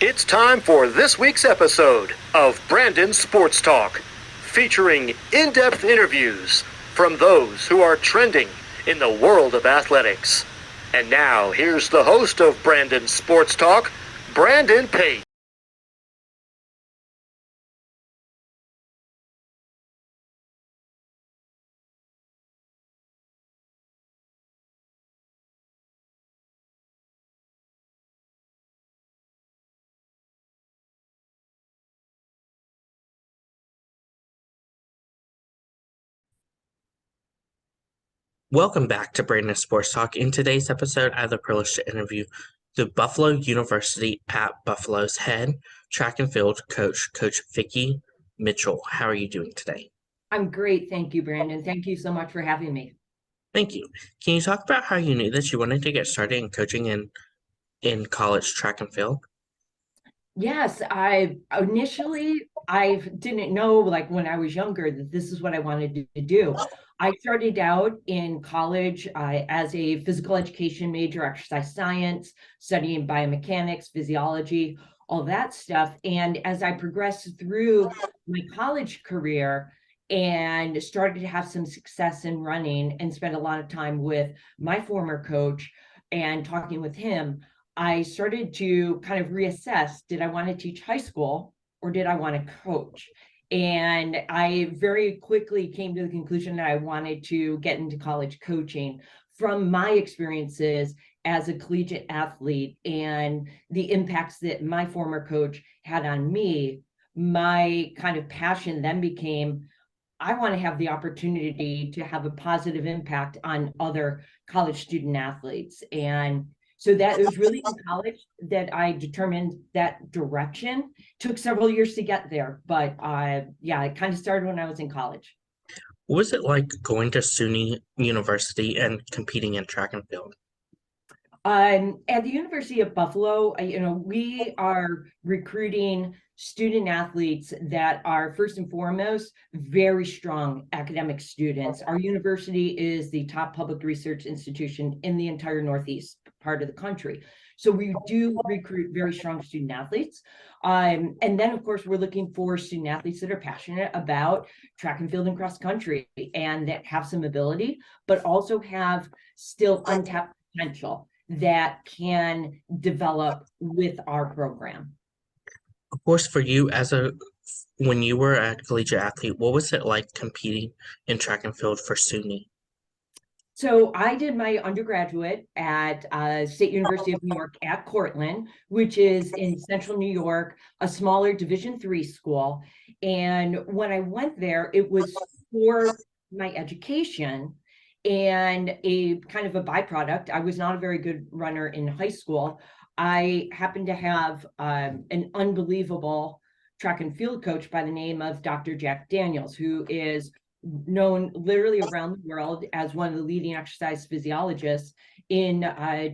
It's time for this week's episode of Brandon Sports Talk, featuring in-depth interviews from those who are trending in the world of athletics. And now, here's the host of Brandon Sports Talk, Brandon Pate. Welcome back to Brandon Sports Talk. In today's episode, I have the privilege to interview the Buffalo University at Buffalo's head track and field coach, Coach Vickie Mitchell. How are you doing today? I'm great. Thank you, Brandon. Thank you so much for having me. Thank you. Can you talk about how you knew that you wanted to get started in coaching in college track and field? Yes, I didn't know, like when I was younger, that this is what I wanted to do. I started out in college as a physical education major, exercise science, studying biomechanics, physiology, all that stuff. And as I progressed through my college career and started to have some success in running and spent a lot of time with my former coach and talking with him, I started to kind of reassess, did I want to teach high school or did I want to coach? And I very quickly came to the conclusion that I wanted to get into college coaching from my experiences as a collegiate athlete and the impacts that my former coach had on me. My kind of passion then became, I want to have the opportunity to have a positive impact on other college student athletes. And so that it was really in college that I determined that direction. Took several years to get there, but yeah, it kind of started when I was in college. What was it like going to SUNY University and competing in track and field? At the University of Buffalo, we are recruiting student athletes that are first and foremost very strong academic students. Our university is the top public research institution in the entire Northeast part of the country. So we do recruit very strong student athletes. And then, of course, we're looking for student athletes that are passionate about track and field and cross country and that have some ability, but also have still untapped potential that can develop with our program. Of course, for you when you were a collegiate athlete, what was it like competing in track and field for SUNY? So I did my undergraduate at State University of New York at Cortland, which is in central New York, a smaller Division III school. And when I went there, it was for my education and a kind of a byproduct. I was not a very good runner in high school. I happened to have an unbelievable track and field coach by the name of Dr. Jack Daniels, who is known literally around the world as one of the leading exercise physiologists in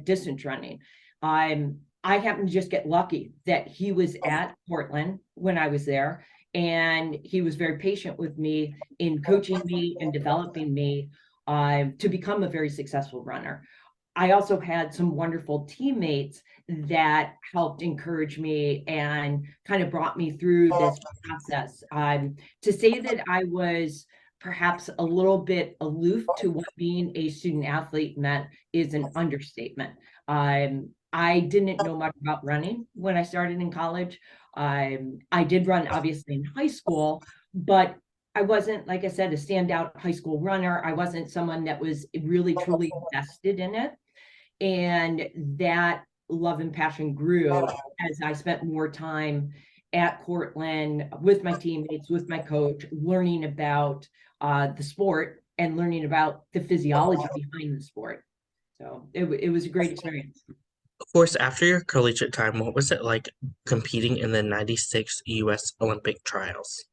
distance running. I happened to just get lucky that he was at Portland when I was there, and he was very patient with me in coaching me and developing me to become a very successful runner. I also had some wonderful teammates that helped encourage me and kind of brought me through this process. To say that I was perhaps a little bit aloof to what being a student athlete meant is an understatement. I didn't know much about running when I started in college. I did run obviously in high school, but I wasn't, like I said, a standout high school runner. I wasn't someone that was really truly invested in it. And that love and passion grew as I spent more time at Cortland with my teammates, with my coach, learning about the sport and learning about the physiology behind the sport. So it was a great experience. Of course, after your collegiate time, what was it like competing in the 96 U.S. Olympic trials?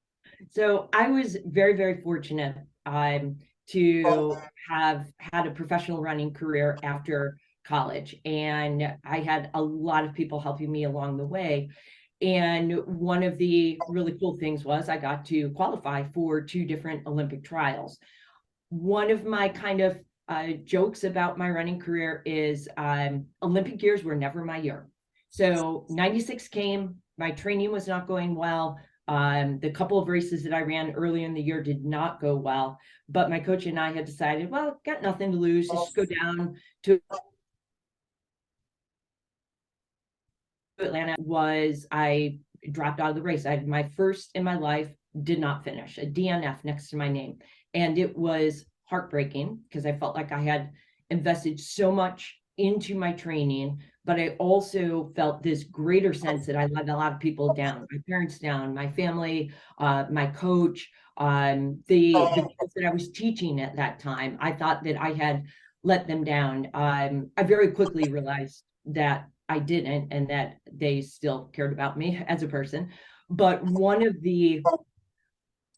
So I was very, very fortunate to have had a professional running career after college. And I had a lot of people helping me along the way. And one of the really cool things was I got to qualify for two different Olympic trials. One of my kind of jokes about my running career is Olympic years were never my year. So 96 came, my training was not going well. The couple of races that I ran early in the year did not go well, but my coach and I had decided, well, got nothing to lose, let's just go down to Atlanta. I dropped out of the race. I had my first in my life, did not finish, a DNF next to my name. And it was heartbreaking because I felt like I had invested so much into my training, but I also felt this greater sense that I let a lot of people down, my parents down, my family, my coach, the kids that I was teaching at that time. I thought that I had let them down. I very quickly realized that I didn't, and that they still cared about me as a person. But one of the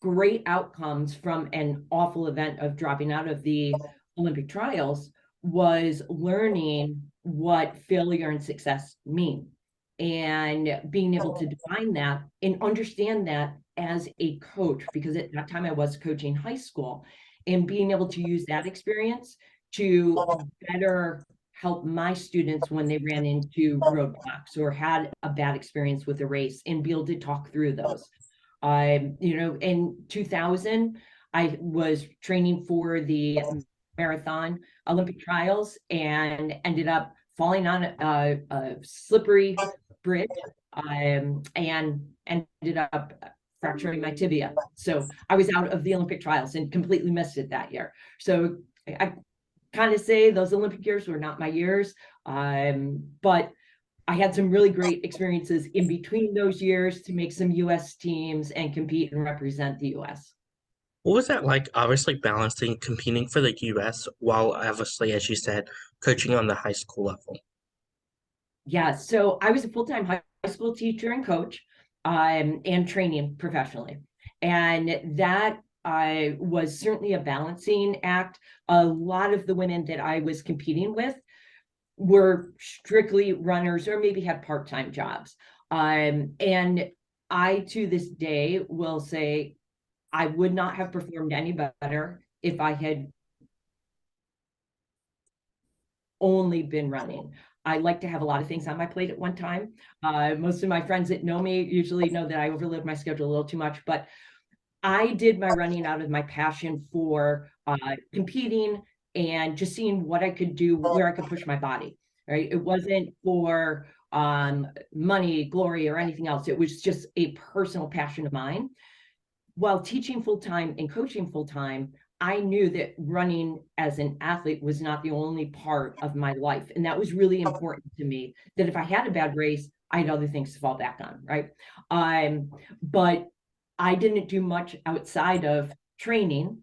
great outcomes from an awful event of dropping out of the Olympic trials was learning what failure and success mean, and being able to define that and understand that as a coach, because at that time I was coaching high school, and being able to use that experience to better help my students when they ran into roadblocks or had a bad experience with a race, and be able to talk through those. In 2000, I was training for the marathon Olympic trials and ended up falling on a slippery bridge, and ended up fracturing my tibia. So I was out of the Olympic trials and completely missed it that year. So I kind of say those Olympic years were not my years, but I had some really great experiences in between those years to make some US teams and compete and represent the US. What was that like, obviously balancing competing for the US while obviously, as you said, coaching on the high school level? Yeah, so I was a full-time high school teacher and coach, and training professionally. And that was certainly a balancing act. A lot of the women that I was competing with were strictly runners or maybe had part-time jobs. And I, to this day, will say I would not have performed any better if I had only been running. I like to have a lot of things on my plate at one time. Most of my friends that know me usually know that I overload my schedule a little too much, but I did my running out of my passion for competing and just seeing what I could do, where I could push my body, right? It wasn't for money, glory, or anything else. It was just a personal passion of mine. While teaching full-time and coaching full-time, I knew that running as an athlete was not the only part of my life. And that was really important to me, that if I had a bad race, I had other things to fall back on, right? But I didn't do much outside of training,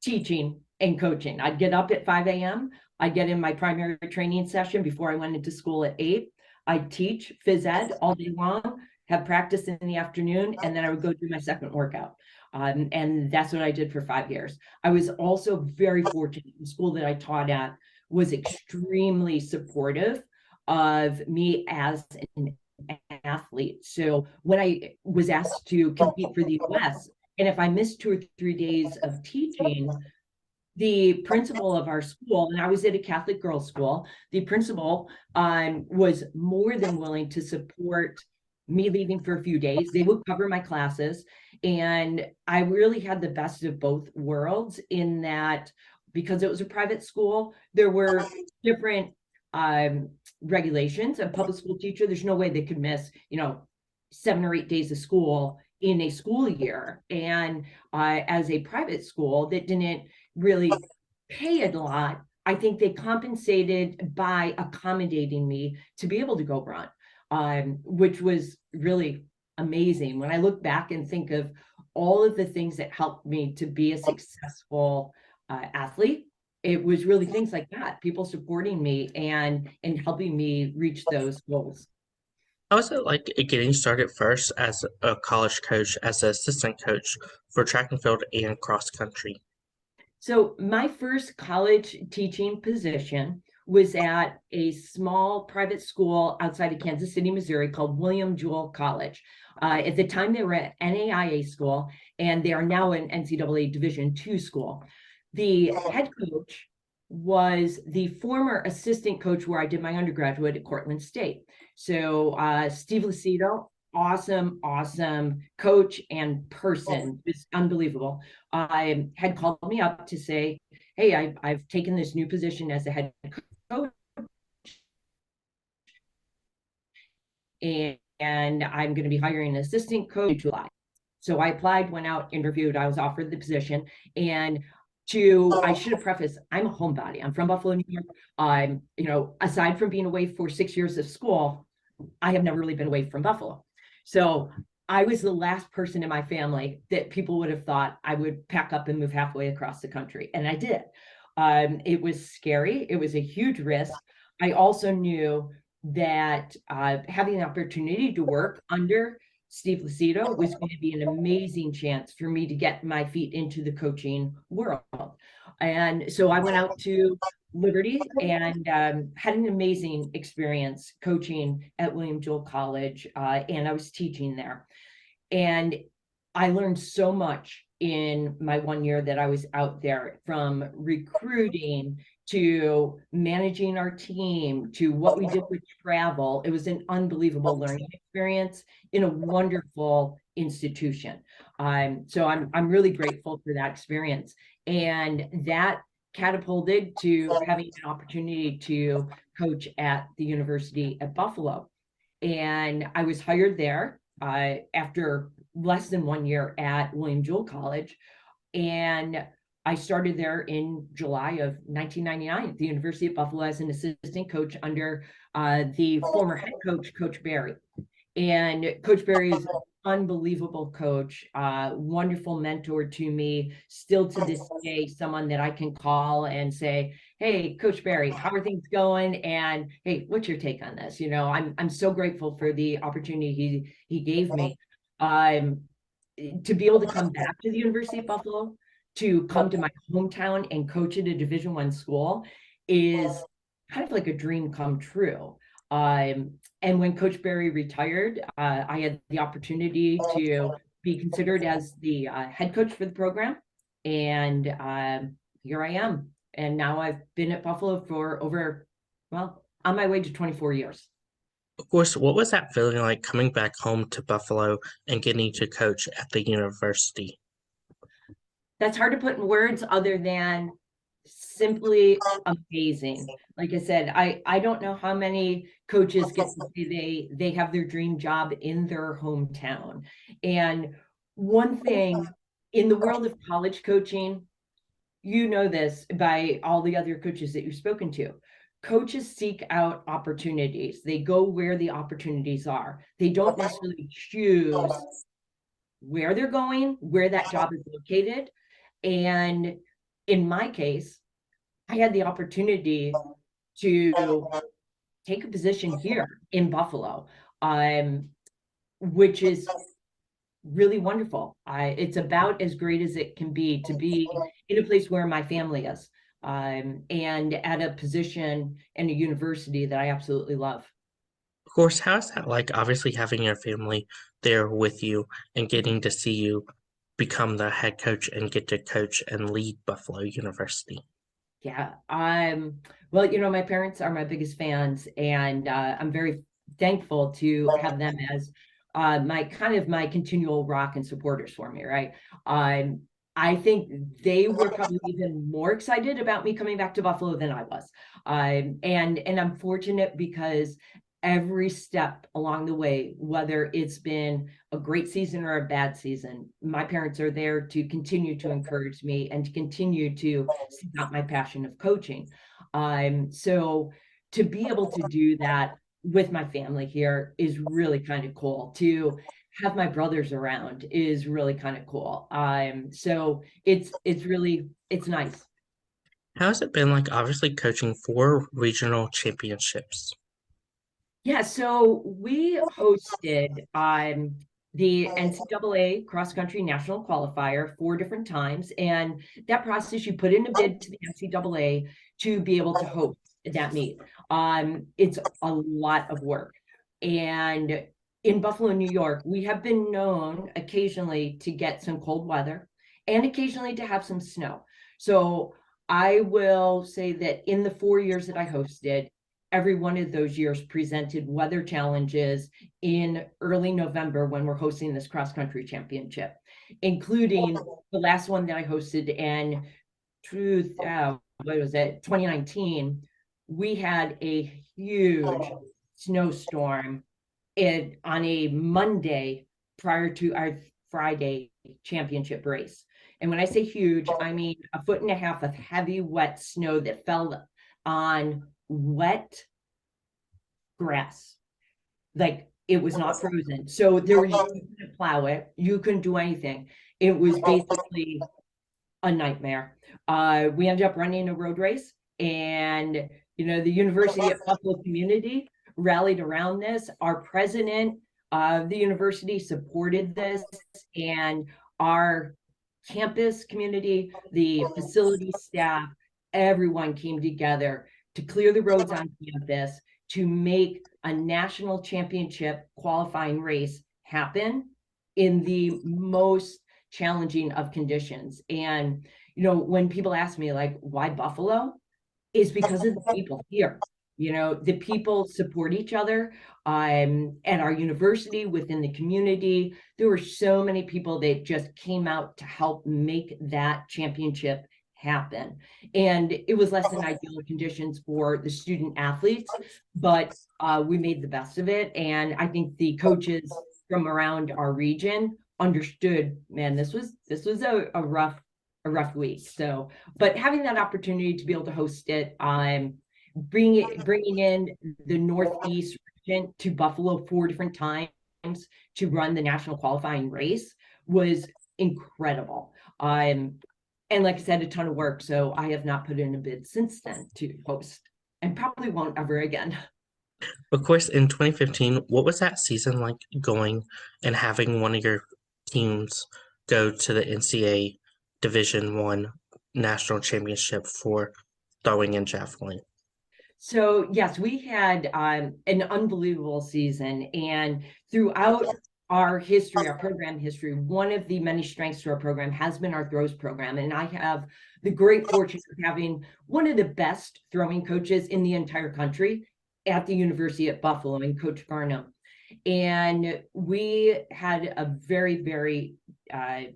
teaching, and coaching. I'd get up at 5 a.m. I'd get in my primary training session before I went into school at 8. I'd teach phys ed all day long, have practice in the afternoon, and then I would go do my second workout. And that's what I did for 5 years. I was also very fortunate. The school that I taught at was extremely supportive of me as an athlete. So when I was asked to compete for the US, and if I missed 2 or 3 days of teaching, the principal of our school, and I was at a Catholic girls' school, the principal was more than willing to support me leaving for a few days. They would cover my classes. And I really had the best of both worlds in that, because it was a private school, there were different regulations. A public school teacher, there's no way they could miss, 7 or 8 days of school in a school year. And as a private school that didn't really pay a lot, I think they compensated by accommodating me to be able to go run, which was really amazing. When I look back and think of all of the things that helped me to be a successful athlete, it was really things like that, people supporting me and helping me reach those goals. How was it like getting started first as a college coach, as an assistant coach for track and field and cross country? So my first college teaching position was at a small private school outside of Kansas City, Missouri, called William Jewell College. At the time, they were an NAIA school, and they are now an NCAA Division II school. The head coach, Coach Vickie Mitchell, was the former assistant coach where I did my undergraduate at Cortland State. So Steve Lucido, awesome coach and person, just unbelievable. Had called me up to say, hey, I've taken this new position as a head coach, and I'm going to be hiring an assistant coach in July. So I applied, went out, interviewed, I was offered the position. And I should have prefaced, I'm a homebody. I'm from Buffalo, New York. I'm, aside from being away for 6 years of school, I have never really been away from Buffalo. So I was the last person in my family that people would have thought I would pack up and move halfway across the country. And I did. It was scary. It was a huge risk. I also knew that having the opportunity to work under Steve Lucido was going to be an amazing chance for me to get my feet into the coaching world. And so I went out to Liberty and had an amazing experience coaching at William Jewell College, and I was teaching there. And I learned so much in my 1 year that I was out there, from recruiting to managing our team to what we did with travel. It was an unbelievable learning experience in a wonderful institution. So I'm really grateful for that experience. And that catapulted to having an opportunity to coach at the University at Buffalo. And I was hired there after less than 1 year at William Jewell College. And I started there in July of 1999 at the University of Buffalo as an assistant coach under the former head coach, Coach Barry. And Coach Barry is an unbelievable coach, wonderful mentor to me, still to this day, someone that I can call and say, hey, Coach Barry, how are things going? And hey, what's your take on this? I'm so grateful for the opportunity he gave me. To be able to come back to the University of Buffalo, to come to my hometown and coach at a Division I school is kind of like a dream come true. And when Coach Barry retired, I had the opportunity to be considered as the head coach for the program. And here I am. And now I've been at Buffalo for on my way to 24 years. Of course, what was that feeling like coming back home to Buffalo and getting to coach at the university? That's hard to put in words other than simply amazing. Like I said, I don't know how many coaches get to say they have their dream job in their hometown. And one thing in the world of college coaching, you know this by all the other coaches that you've spoken to. Coaches seek out opportunities. They go where the opportunities are. They don't necessarily choose where they're going, where that job is located. And in my case, I had the opportunity to take a position here in Buffalo, which is really wonderful. It's about as great as it can be to be in a place where my family is, and at a position in a university that I absolutely love. Of course, how's that like, obviously having your family there with you and getting to see you become the head coach and get to coach and lead Buffalo University? Yeah. Well, my parents are my biggest fans, and I'm very thankful to have them as my continual rock and supporters for me, right? I think they were probably even more excited about me coming back to Buffalo than I was. And I'm fortunate because every step along the way, whether it's been a great season or a bad season, my parents are there to continue to encourage me and to continue to seek out my passion of coaching. So to be able to do that with my family here is really kind of cool. To have my brothers around is really kind of cool. So it's nice. How's it been like, obviously coaching 4 regional championships? Yeah, so we hosted the NCAA cross country national qualifier 4 different times. And that process, you put in a bid to the NCAA to be able to host that meet. It's a lot of work. And in Buffalo, New York, we have been known occasionally to get some cold weather and occasionally to have some snow. So I will say that in the 4 years that I hosted, every one of those years presented weather challenges in early November when we're hosting this cross country championship, including the last one that I hosted in what was it, 2019. We had a huge snowstorm on a Monday prior to our Friday championship race. And when I say huge, I mean 1.5 feet of heavy, wet snow that fell on wet grass. Like, it was not frozen. So you couldn't plow it, you couldn't do anything. It was basically a nightmare. We ended up running a road race, and the University of Buffalo community rallied around this. Our president of the university supported this, and our campus community, the facility staff, everyone came together to clear the roads on campus to make a national championship qualifying race happen in the most challenging of conditions. And when people ask me, like, why Buffalo, is because of the people here. The people support each other. At our university, within the community, there were so many people that just came out to help make that championship happen. And it was less than ideal conditions for the student athletes, but we made the best of it. And I think the coaches from around our region understood, man, this was a rough week. So, but having that opportunity to be able to host it, bringing in the Northeast region to Buffalo 4 different times to run the national qualifying race was incredible. And like I said, a ton of work. So I have not put in a bid since then to host, and probably won't ever again. Of course, in 2015, what was that season like, going and having one of your teams go to the NCAA Division I National Championship for throwing and javelin? So yes, we had an unbelievable season, and throughout our history, our program history, one of the many strengths to our program has been our throws program. And I have the great fortune of having one of the best throwing coaches in the entire country at the University at Buffalo, and Coach Garnham. And we had a very, very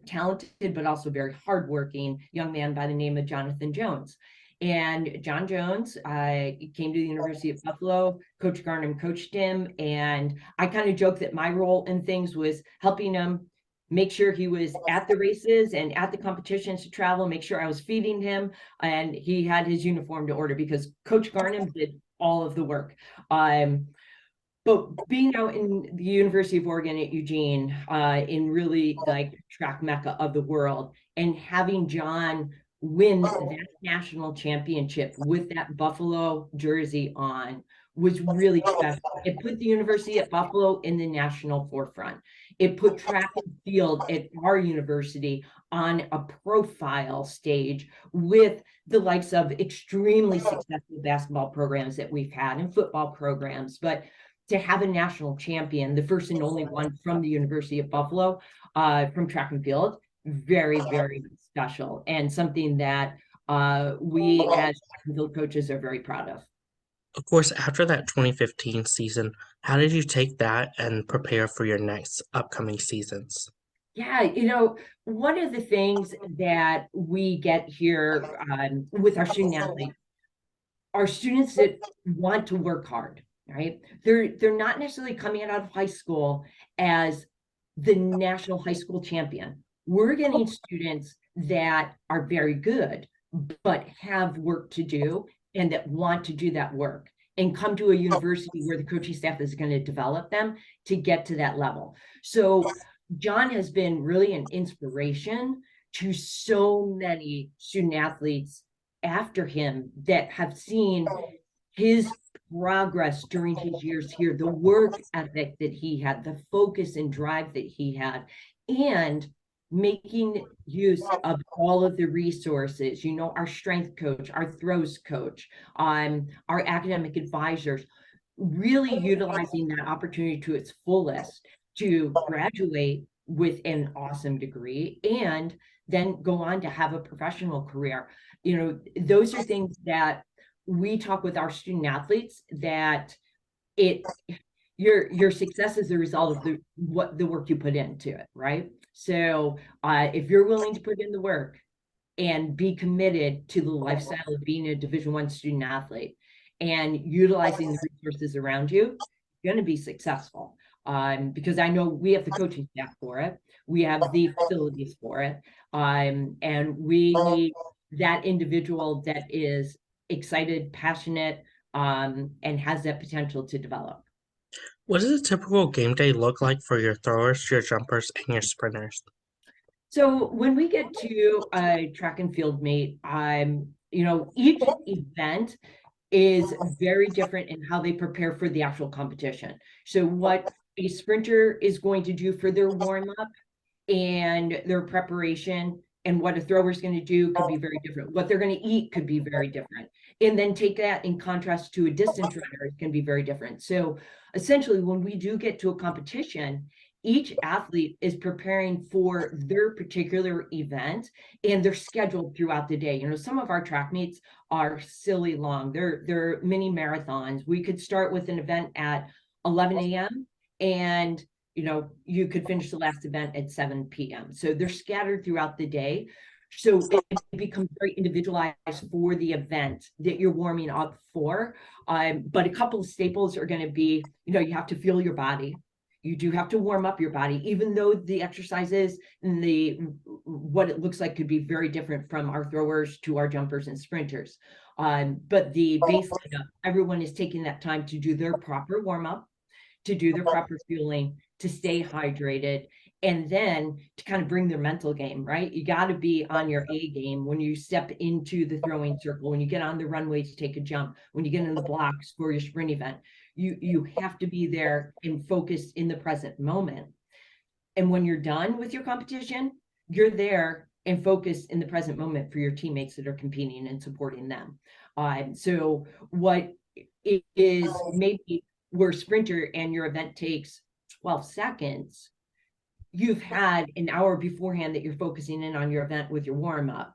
talented, but also very hardworking young man by the name of Jonathan Jones. And John Jones came to the University of Buffalo. Coach Garnham coached him. And I kind of joke that my role in things was helping him make sure he was at the races and at the competitions to travel, make sure I was feeding him, and he had his uniform to order, because Coach Garnham did all of the work. But being out in the University of Oregon at Eugene, in really like track mecca of the world, and having John win that national championship with that Buffalo jersey on was really special. It put the University at Buffalo in the national forefront. It put track and field at our university on a profile stage with the likes of extremely successful basketball programs that we've had and football programs. But to have a national champion, the first and only one from the University of Buffalo, from track and field, very, very special, and something that we as track and field coaches are very proud of. Of course, after that 2015 season, how did you take that and prepare for your next upcoming seasons? Yeah, one of the things that we get here with our student athletes are students that want to work hard, right? They're not necessarily coming out of high school as the national high school champion. We're getting students that are very good, but have work to do, and that want to do that work and come to a university where the coaching staff is going to develop them to get to that level. So John has been really an inspiration to so many student athletes after him that have seen his progress during his years here, the work ethic that he had, the focus and drive that he had, and making use of all of the resources, our strength coach, our throws coach, our academic advisors, really utilizing that opportunity to its fullest to graduate with an awesome degree, and then go on to have a professional career. Those are things that we talk with our student athletes, that your success is the result of the work you put into it, right? So if you're willing to put in the work and be committed to the lifestyle of being a Division I student athlete and utilizing the resources around you, you're going to be successful. Because I know we have the coaching staff for it, we have the facilities for it, and we need that individual that is excited, passionate, and has that potential to develop. What does a typical game day look like for your throwers, your jumpers, and your sprinters? So when we get to a track and field meet, each event is very different in how they prepare for the actual competition. So what a sprinter is going to do for their warm-up and their preparation, and what a thrower is going to do could be very different. What they're going to eat could be very different. And then take that in contrast to a distance runner, it can be very different. So essentially, when we do get to a competition, each athlete is preparing for their particular event, and they're scheduled throughout the day. Some of our track meets are silly long. They're mini marathons. We could start with an event at 11 a.m. and you could finish the last event at 7 p.m. So they're scattered throughout the day. So it becomes very individualized for the event that you're warming up for. But a couple of staples are going to be, you have to feel your body. You do have to warm up your body, even though the exercises and what it looks like could be very different from our throwers to our jumpers and sprinters. But the baseline, everyone is taking that time to do their proper warm up, to do their proper fueling, to stay hydrated, and then to kind of bring their mental game, right? You got to be on your A game when you step into the throwing circle, when you get on the runway to take a jump, when you get in the blocks for your sprint event. You have to be there and focused in the present moment. And when you're done with your competition, you're there and focused in the present moment for your teammates that are competing and supporting them. So what it is, maybe where sprinter and your event takes 12 seconds, you've had an hour beforehand that you're focusing in on your event with your warm-up.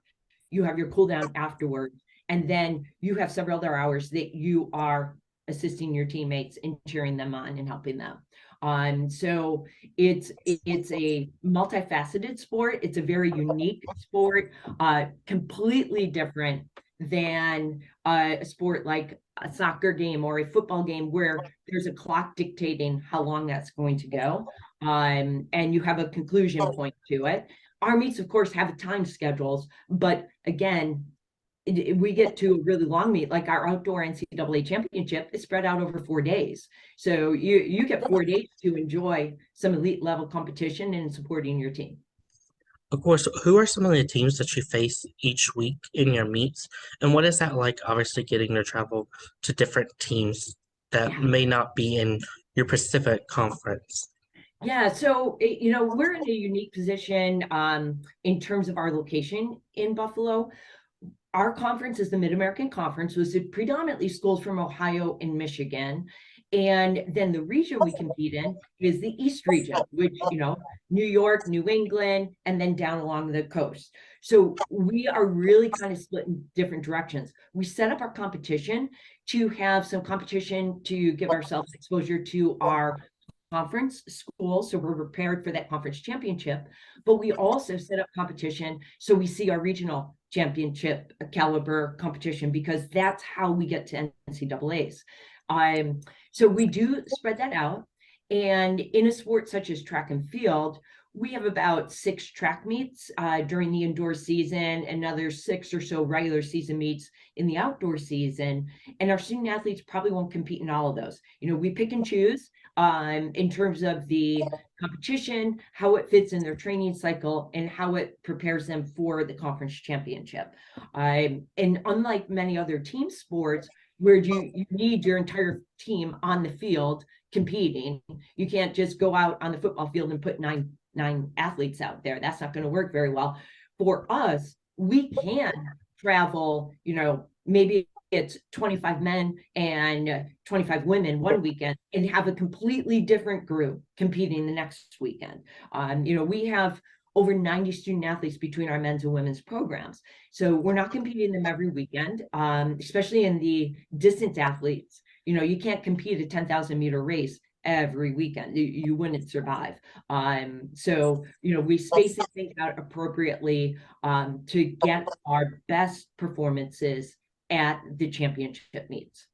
You have your cool down afterwards, and then you have several other hours that you are assisting your teammates and cheering them on and helping them. So it's a multifaceted sport. It's a very unique sport, completely different than a sport like a soccer game or a football game where there's a clock dictating how long that's going to go, and you have a conclusion point to it. Our meets, of course, have time schedules, but again, we get to a really long meet, like our outdoor NCAA championship is spread out over 4 days. So you get 4 days to enjoy some elite level competition and supporting your team. Of course, who are some of the teams that you face each week in your meets? And what is that like, obviously, getting to travel to different teams that may not be in your Pacific Conference? Yeah, so we're in a unique position in terms of our location in Buffalo. Our conference is the Mid-American Conference, which is predominantly schools from Ohio and Michigan. And then the region we compete in is the East region, which, New York, New England, and then down along the coast. So we are really kind of split in different directions. We set up our competition to have some competition to give ourselves exposure to our conference school, so we're prepared for that conference championship, but we also set up competition so we see our regional championship caliber competition, because that's how we get to NCAAs. So we do spread that out, and in a sport such as track and field, we have about 6 track meets during the indoor season, another 6 or so regular season meets in the outdoor season, and our student athletes probably won't compete in all of those. We pick and choose in terms of the competition, how it fits in their training cycle, and how it prepares them for the conference championship. And unlike many other team sports, where you need your entire team on the field competing, you can't just go out on the football field and put nine athletes out there. That's not going to work very well. For us, we can travel, maybe it's 25 men and 25 women one weekend, and have a completely different group competing the next weekend. We have over 90 student athletes between our men's and women's programs. So we're not competing them every weekend, especially in the distance athletes. You can't compete a 10,000 meter race every weekend. You wouldn't survive. So, we space things out appropriately to get our best performances at the championship meets.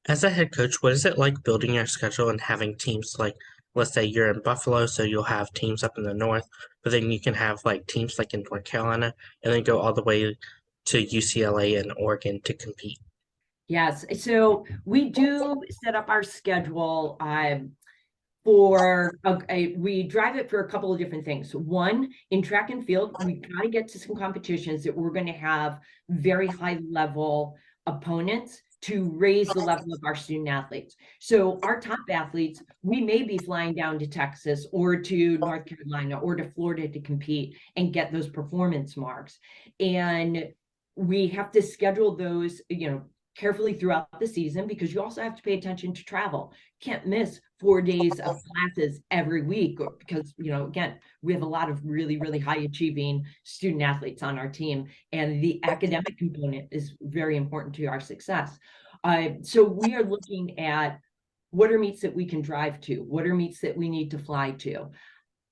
As a head coach, what is it like building your schedule and having teams like, let's say you're in Buffalo, so you'll have teams up in the north, but then you can have like teams like in North Carolina and then go all the way to UCLA and Oregon to compete? Yes, so we do set up our schedule for we drive it for a couple of different things. One, in track and field, we got to get to some competitions that we're going to have very high level opponents to raise the level of our student athletes. So our top athletes, we may be flying down to Texas or to North Carolina or to Florida to compete and get those performance marks. And we have to schedule those, carefully throughout the season, because you also have to pay attention to travel. Can't miss 4 days of classes every week, because, again, we have a lot of really, really high achieving student athletes on our team, and the academic component is very important to our success. So we are looking at what are meets that we can drive to, what are meets that we need to fly to.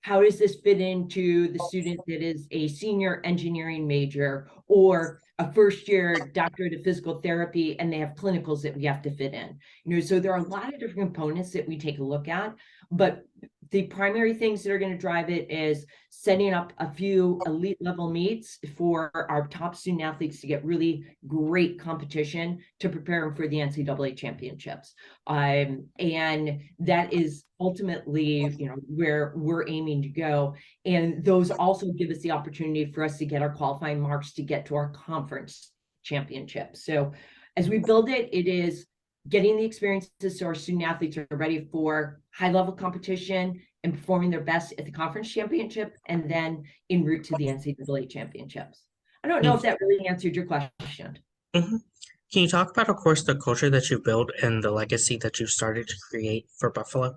How does this fit into the student that is a senior engineering major or a first year doctorate of physical therapy and they have clinicals that we have to fit in? So there are a lot of different components that we take a look at, but the primary things that are going to drive it is setting up a few elite level meets for our top student athletes to get really great competition to prepare them for the NCAA championships. And that is ultimately, where we're aiming to go. And those also give us the opportunity for us to get our qualifying marks to get to our conference championships. So as we build it, it is getting the experiences so our student athletes are ready for high level competition and performing their best at the conference championship and then en route to the NCAA championships. I don't know if that really answered your question. Mm-hmm. Can you talk about, of course, the culture that you built and the legacy that you started to create for Buffalo?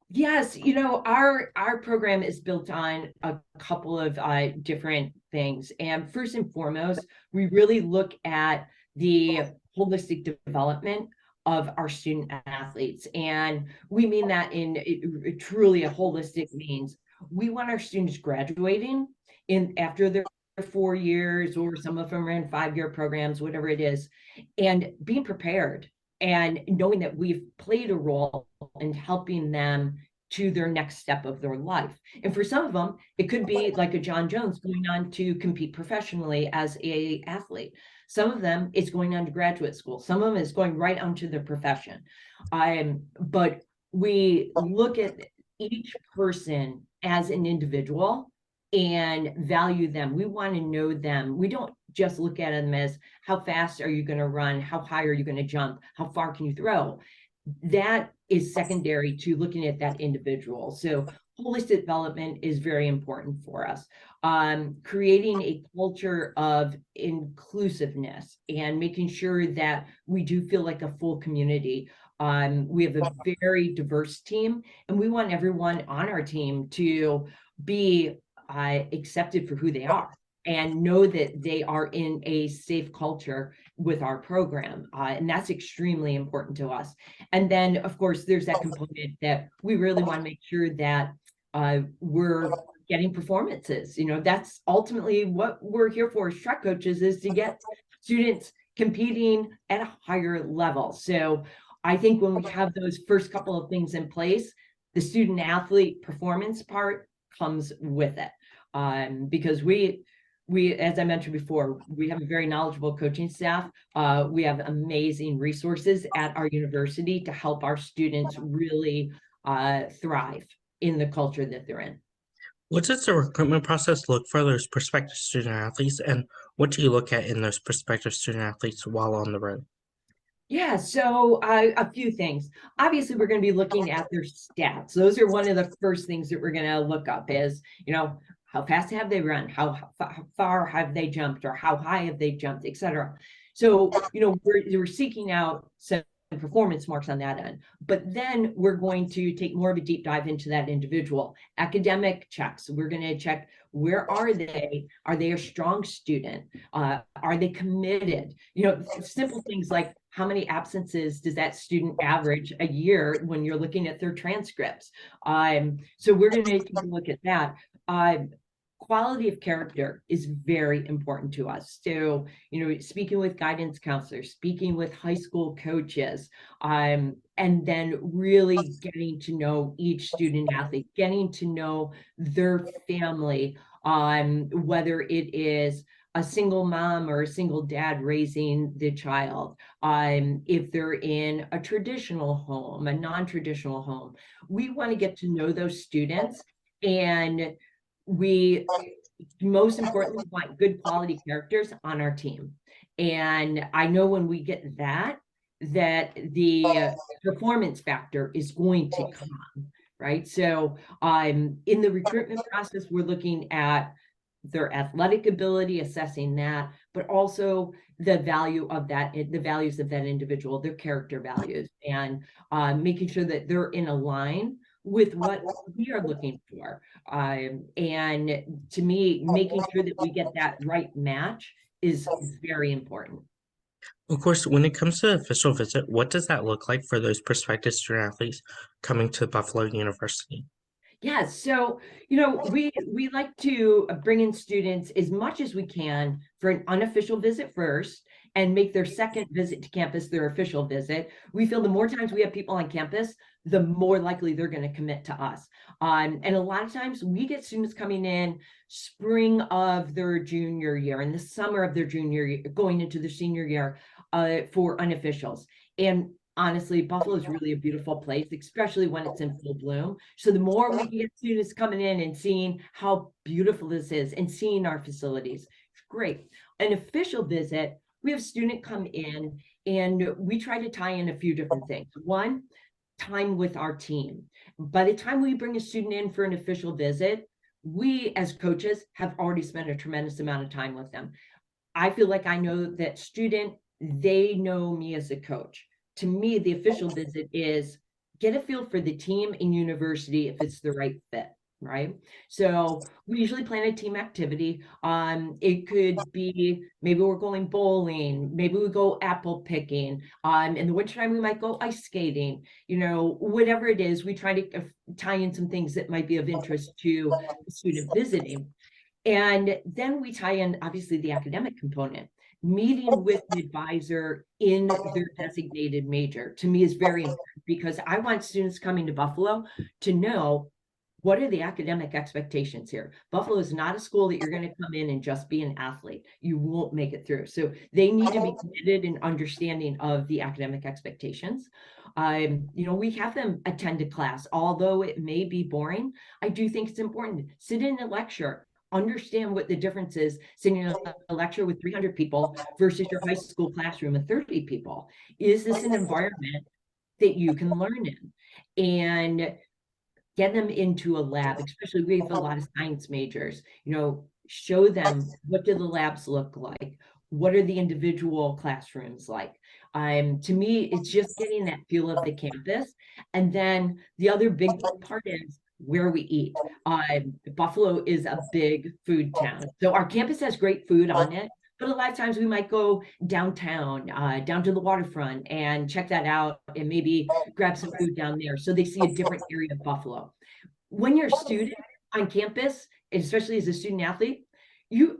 Yes, our program is built on a couple of different things. And first and foremost, we really look at the holistic development of our student athletes. And we mean that in truly a holistic means. We want our students graduating after their 4 years, or some of them are in 5-year programs, whatever it is, and being prepared and knowing that we've played a role in helping them to their next step of their life. And for some of them, it could be like a John Jones going on to compete professionally as an athlete. Some of them is going on to graduate school. Some of them is going right onto their profession. But we look at each person as an individual and value them. We want to know them. We don't just look at them as how fast are you going to run? How high are you going to jump? How far can you throw? That is secondary to looking at that individual. So holistic development is very important for us. Creating a culture of inclusiveness and making sure that we do feel like a full community. We have a very diverse team, and we want everyone on our team to be accepted for who they are and know that they are in a safe culture with our program. And that's extremely important to us. And then, of course, there's that component that we really want to make sure that we're getting performances. That's ultimately what we're here for as track coaches, is to get students competing at a higher level. So I think when we have those first couple of things in place, the student athlete performance part comes with it. Because we, as I mentioned before, we have a very knowledgeable coaching staff. We have amazing resources at our university to help our students really thrive in the culture that they're in. What does the recruitment process look for those prospective student athletes, and what do you look at in those prospective student athletes while on the road? Yeah, so a few things. Obviously, we're going to be looking at their stats. Those are one of the first things that we're going to look up is, how fast have they run? How far have they jumped? Or how high have they jumped, et cetera. So, we're seeking out some performance marks on that end. But then we're going to take more of a deep dive into that individual. Academic checks. We're going to check, where are they? Are they a strong student? Are they committed? Simple things like, how many absences does that student average a year when you're looking at their transcripts? So we're going to take a look at that. Quality of character is very important to us. So, speaking with guidance counselors, speaking with high school coaches, and then really getting to know each student athlete, getting to know their family, whether it is a single mom or a single dad raising the child, if they're in a traditional home, a non-traditional home. We want to get to know those students, and we most importantly want good quality characters on our team. And I know when we get that the performance factor is going to come, right? So in the recruitment process, we're looking at their athletic ability, assessing that, but also the value of that, the values of that individual, their character values, and making sure that they're in a line with what we are looking for. And to me, making sure that we get that right match is very important. Of course, when it comes to official visit, what does that look like for those prospective student athletes coming to Buffalo University? Yeah, so we like to bring in students as much as we can for an unofficial visit first, and make their second visit to campus their official visit. We feel the more times we have people on campus, the more likely they're going to commit to us. And a lot of times we get students coming in spring of their junior year, in the summer of their junior year, going into their senior year, for unofficials. And honestly, Buffalo is really a beautiful place, especially when it's in full bloom. So the more we can get students coming in and seeing how beautiful this is and seeing our facilities, it's great. An official visit, we have student come in and we try to tie in a few different things. One, time with our team. By the time we bring a student in for an official visit, we as coaches have already spent a tremendous amount of time with them. I feel like I know that student, they know me as a coach. To me, the official visit is get a feel for the team and university if it's the right fit, right? So we usually plan a team activity. It could be, maybe we're going bowling, maybe we go apple picking. In the wintertime, we might go ice skating, whatever it is, we try to tie in some things that might be of interest to the student visiting. And then we tie in, obviously, the academic component. Meeting with the advisor in their designated major, to me, is very important, because I want students coming to Buffalo to know, what are the academic expectations here? Buffalo is not a school that you're going to come in and just be an athlete. You won't make it through. So they need to be committed and understanding of the academic expectations. We have them attend a class, although it may be boring. I do think it's important. Sit in a lecture. Understand what the difference is sitting in a lecture with 300 people versus your high school classroom of 30 people. Is this an environment that you can learn in? And get them into a lab, especially we have a lot of science majors, show them, what do the labs look like? What are the individual classrooms like? To me, it's just getting that feel of the campus. And then the other big part is where we eat. Buffalo is a big food town. So our campus has great food on it, but a lot of times we might go downtown, down to the waterfront, and check that out and maybe grab some food down there, so they see a different area of Buffalo. When you're a student on campus, especially as a student athlete,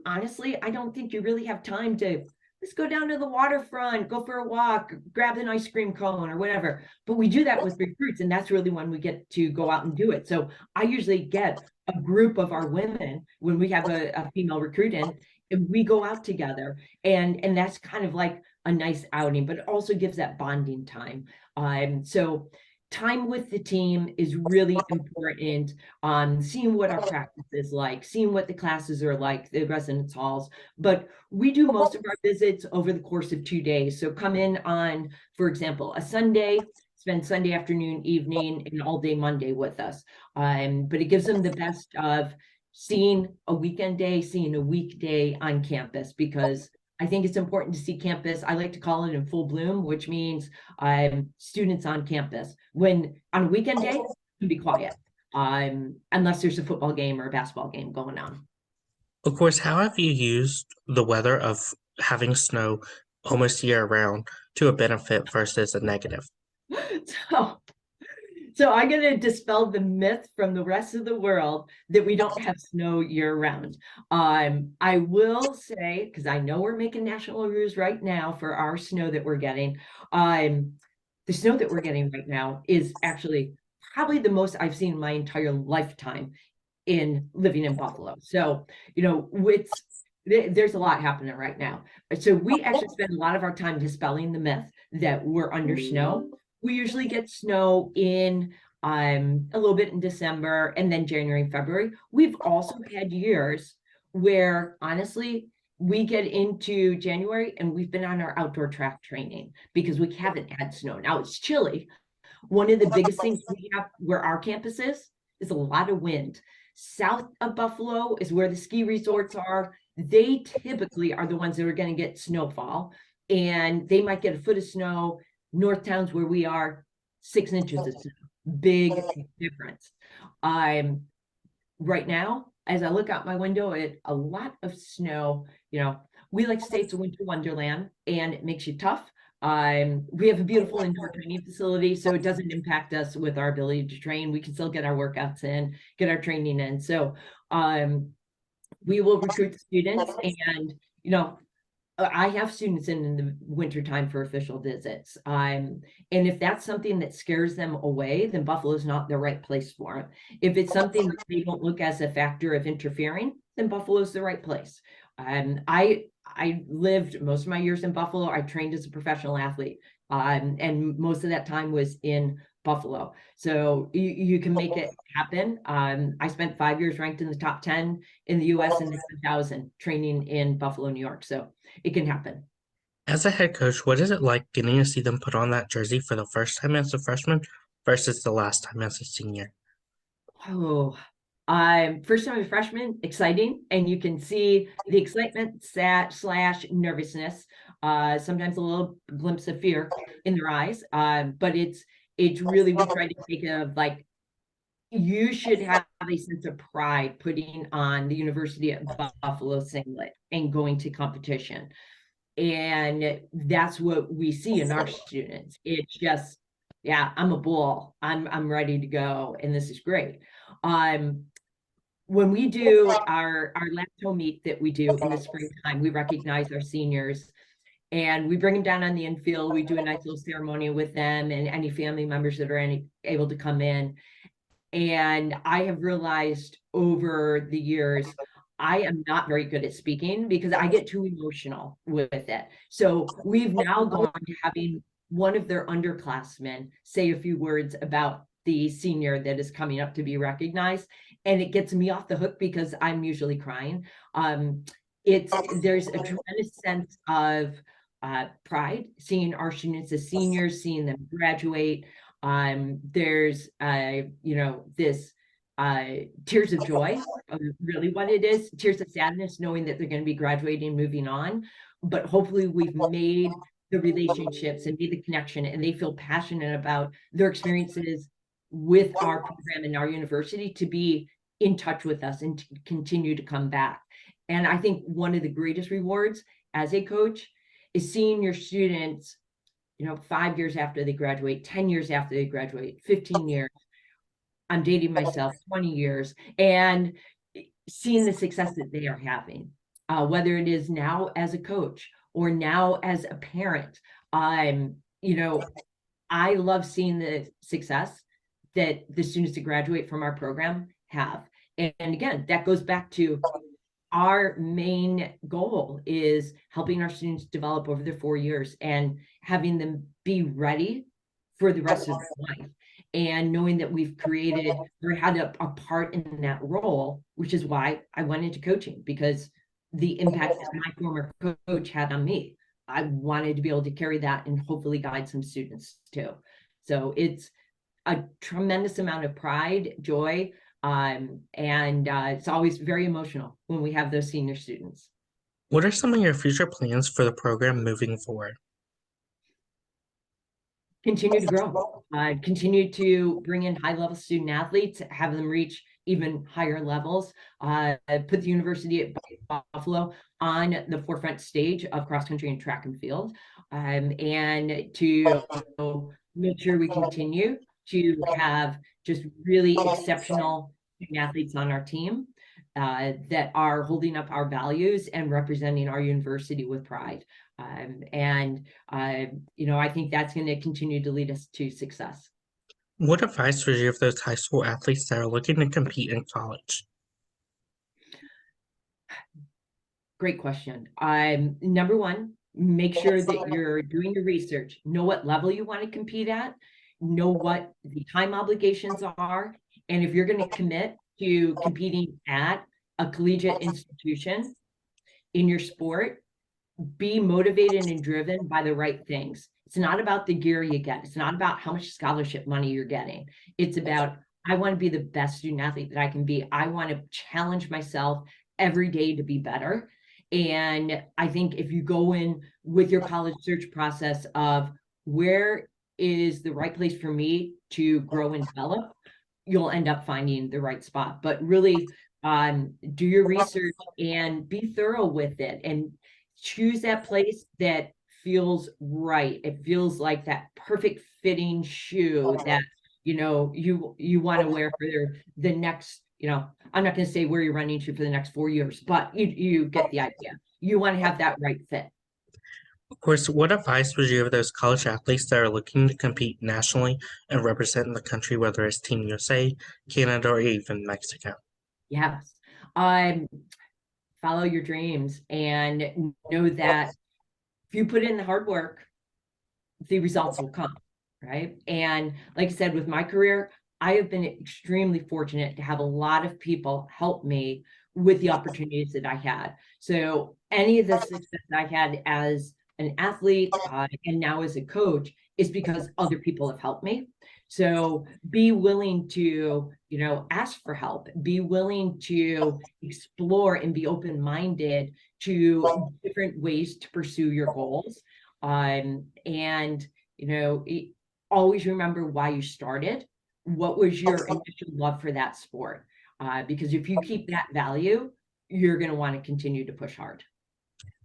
honestly, I don't think you really have time to, let's go down to the waterfront, go for a walk, grab an ice cream cone or whatever. But we do that with recruits, and that's really when we get to go out and do it. So I usually get a group of our women when we have a female recruit in, and we go out together, and that's kind of like a nice outing, but it also gives that bonding time. So time with the team is really important. Seeing what our practice is like, seeing what the classes are like, the residence halls. But we do most of our visits over the course of 2 days. So come in on, for example, a Sunday, spend Sunday afternoon, evening, and all day Monday with us. But it gives them the best of seeing a weekend day, seeing a weekday on campus, because I think it's important to see campus. I like to call it in full bloom, which means students on campus. When on a weekend day, it can be quiet, unless there's a football game or a basketball game going on. Of course, how have you used the weather of having snow almost year round to a benefit versus a negative? So So I'm going to dispel the myth from the rest of the world that we don't have snow year round. I will say, because I know we're making national news right now for our snow that we're getting. The snow that we're getting right now is actually probably the most I've seen in my entire lifetime in living in Buffalo. So, there's a lot happening right now. So we actually spend a lot of our time dispelling the myth that we're under snow. We usually get snow in a little bit in December and then January and February. We've also had years where honestly we get into January and we've been on our outdoor track training because we haven't had snow. Now it's chilly. One of the biggest things we have where our campus is a lot of wind. South of Buffalo is where the ski resorts are. They typically are the ones that are going to get snowfall, and they might get a foot of snow. North Towns, where we are, 6 inches of snow. Big difference. Right now, as I look out my window at a lot of snow, we like to say it's a winter wonderland, and it makes you tough. We have a beautiful indoor training facility, so it doesn't impact us with our ability to train. We can still get our workouts in, get our training in. So we will recruit the students, and I have students in the wintertime for official visits. And if that's something that scares them away, then Buffalo is not the right place for them. If it's something that they don't look as a factor of interfering, then Buffalo is the right place. I lived most of my years in Buffalo. I trained as a professional athlete, and most of that time was in Buffalo. So you can make it happen. I spent 5 years ranked in the top 10 in the US and the 10,000 training in Buffalo, New York. So it can happen. As a head coach, what is it like getting to see them put on that jersey for the first time as a freshman versus the last time as a senior? Oh, first time as a freshman, exciting, and you can see the excitement slash nervousness, sometimes a little glimpse of fear in their eyes. But it's really, we try to take like, you should have a sense of pride putting on the University of Buffalo singlet and going to competition. And that's what we see in our students. It's just, yeah, I'm a bull. I'm ready to go, and this is great. When we do our LAPTO meet that we do in the springtime, we recognize our seniors and we bring them down on the infield. We do a nice little ceremony with them and any family members that are able to come in. And I have realized over the years, I am not very good at speaking because I get too emotional with it. So we've now gone to having one of their underclassmen say a few words about the senior that is coming up to be recognized. And it gets me off the hook because I'm usually crying. There's a tremendous sense of pride seeing our students as seniors, seeing them graduate. There's this tears of joy, really what it is, tears of sadness, knowing that they're going to be graduating, moving on. But hopefully we've made the relationships and made the connection, and they feel passionate about their experiences with our program and our university to be in touch with us and to continue to come back. And I think one of the greatest rewards as a coach is seeing your students 5 years after they graduate, 10 years after they graduate, 15 years, I'm dating myself, 20 years, and seeing the success that they are having, whether it is now as a coach or now as a parent. I love seeing the success that the students that graduate from our program have. And again, that goes back to our main goal is helping our students develop over their 4 years and having them be ready for the rest of their life. And knowing that we've created or had a part in that role, which is why I went into coaching, because the impact that my former coach had on me, I wanted to be able to carry that and hopefully guide some students too. So it's a tremendous amount of pride, joy, and it's always very emotional when we have those senior students. What are some of your future plans for the program moving forward? Continue to grow, continue to bring in high-level student athletes, have them reach even higher levels, put the University at Buffalo on the forefront stage of cross-country and track and field, and to make sure we continue to have just really exceptional student athletes on our team that are holding up our values and representing our university with pride. I think that's going to continue to lead us to success. What advice would you give those high school athletes that are looking to compete in college? Great question. Number one, make sure that you're doing your research. Know what level you want to compete at. Know what the time obligations are. And if you're going to commit to competing at a collegiate institution in your sport, be motivated and driven by the right things. It's not about the gear you get. It's not about how much scholarship money you're getting. It's about, I want to be the best student athlete that I can be. I want to challenge myself every day to be better. And I think if you go in with your college search process of where is the right place for me to grow and develop, you'll end up finding the right spot. But really do your research and be thorough with it, and choose that place that feels right. It feels like that perfect fitting shoe that you want to wear for the next, I'm not going to say where you're running to for the next 4 years, but you get the idea. You want to have that right fit. Of course, what advice would you give those college athletes that are looking to compete nationally and represent the country, whether it's Team USA, Canada, or even Mexico? Yes. Follow your dreams and know that if you put in the hard work, the results will come, right? And like I said, with my career, I have been extremely fortunate to have a lot of people help me with the opportunities that I had. So any of the success I had as an athlete and now as a coach is because other people have helped me. So be willing to, ask for help, be willing to explore and be open-minded to different ways to pursue your goals. And always remember why you started. What was your initial love for that sport? Because if you keep that value, you're going to want to continue to push hard.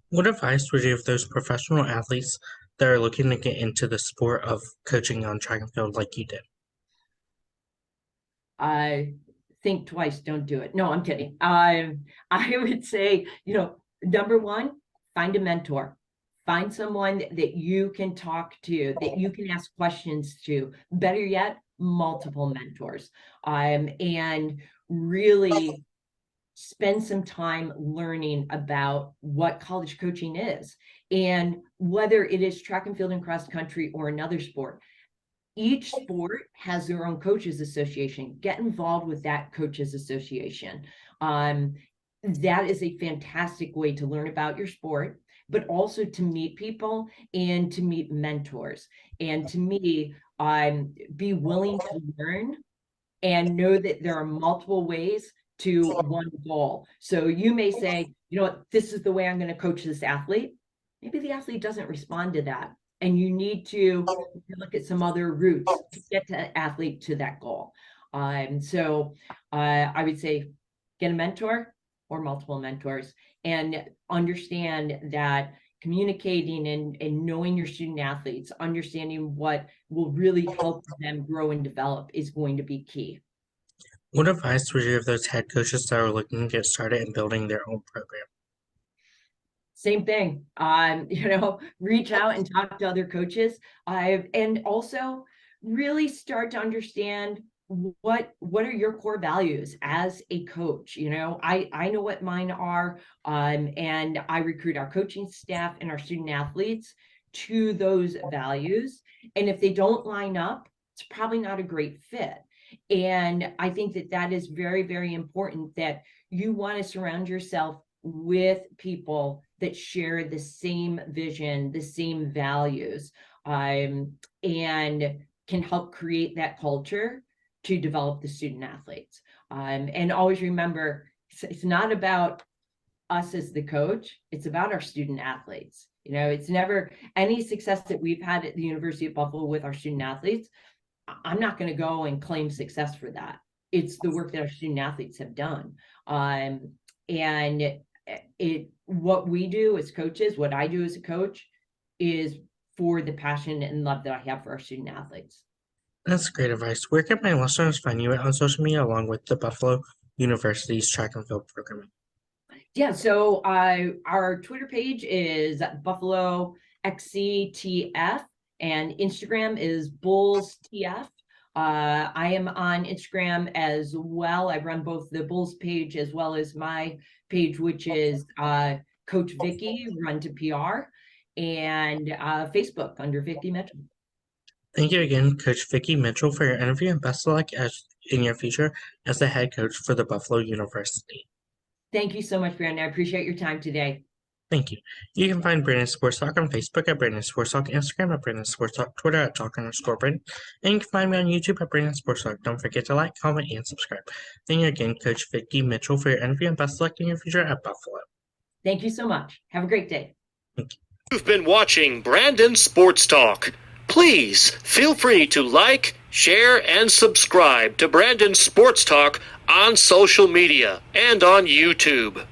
What advice would you give those professional athletes that are looking to get into the sport of coaching on track and field like you did? Think twice, don't do it. No, I'm kidding. I would say, number one, find a mentor. Find someone that you can talk to, that you can ask questions to. Better yet, multiple mentors. And really spend some time learning about what college coaching is, and whether it is track and field and cross country or another sport. Each sport has their own coaches association. Get involved with that coaches association. That is a fantastic way to learn about your sport, but also to meet people and to meet mentors. And to me, be willing to learn and know that there are multiple ways to one goal. So you may say, what, this is the way I'm going to coach this athlete. Maybe the athlete doesn't respond to that, and you need to look at some other routes to get the athlete to that goal. So I would say get a mentor or multiple mentors, and understand that communicating and knowing your student athletes, understanding what will really help them grow and develop is going to be key. What advice would you give those head coaches that are looking to get started in building their own program? Same thing. Reach out and talk to other coaches. And also really start to understand what are your core values as a coach. I know what mine are, and I recruit our coaching staff and our student athletes to those values. And if they don't line up, it's probably not a great fit. And I think that is very, very important, that you want to surround yourself with people that share the same vision, the same values, and can help create that culture to develop the student athletes. And always remember, it's not about us as the coach. It's about our student athletes. It's never any success that we've had at the University of Buffalo with our student athletes. I'm not going to go and claim success for that. It's the work that our student athletes have done. And what we do as coaches, what I do as a coach, is for the passion and love that I have for our student athletes. That's great advice. Where can my listeners find you on social media along with the Buffalo University's track and field programming? Yeah, so our Twitter page is Buffalo XCTF and Instagram is Bulls TF. I am on Instagram as well. I run both the Bulls page as well as my page, which is Coach Vickie Run to PR, and Facebook under Vickie Mitchell. Thank you again, Coach Vickie Mitchell, for your interview, and best of luck in your future as the head coach for the Buffalo University. Thank you so much, Brandon. I appreciate your time today. Thank you. You can find Brandon Sports Talk on Facebook at Brandon Sports Talk, Instagram at Brandon Sports Talk, Twitter at Talk_Brandon, and you can find me on YouTube at Brandon Sports Talk. Don't forget to like, comment, and subscribe. Thank you again, Coach Vickie Mitchell, for your interview, and best of luck in your future at Buffalo. Thank you so much. Have a great day. Thank you. You've been watching Brandon Sports Talk. Please feel free to like, share, and subscribe to Brandon Sports Talk on social media and on YouTube.